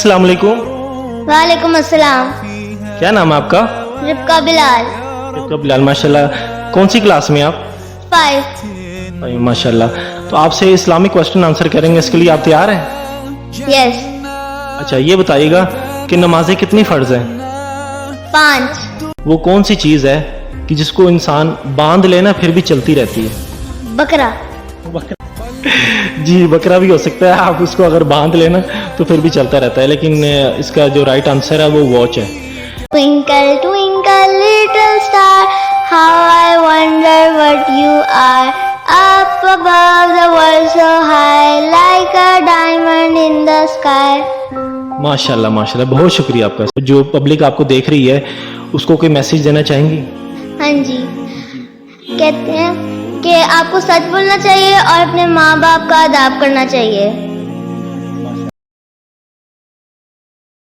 अस्सलाम वालेकुम। वालेकुम अस्सलाम। क्या नाम है आपका? रिबका बिलाल। रिबका बिलाल, माशाल्लाह। कौन सी क्लास में आप? 5। भाई माशाल्लाह। तो आपसे इस्लामिक क्वेश्चन आंसर करेंगे, इसके लिए आप तैयार हैं? यस। अच्छा, ये बताइएगा कि नमाजें कितनी फ़र्ज हैं? 5। वो कौन सी चीज़ है कि जिसको इंसान बांध लेना फिर भी चलती रहती है? बकरा। जी, बकरा भी हो सकता है, आप उसको अगर बांध लेना तो फिर भी चलता रहता है, लेकिन इसका जो राइट आंसर है वो वॉच है। Twinkle twinkle little star, how I wonder what you are. Up above the world so high, like a diamond in the sky. माशाल्लाह माशाल्लाह, बहुत शुक्रिया आपका। जो पब्लिक आपको देख रही है उसको कोई मैसेज देना चाहेंगी? हाँ जी, कहते हैं कि आपको सच बोलना चाहिए और अपने माँ बाप का अदब करना चाहिए।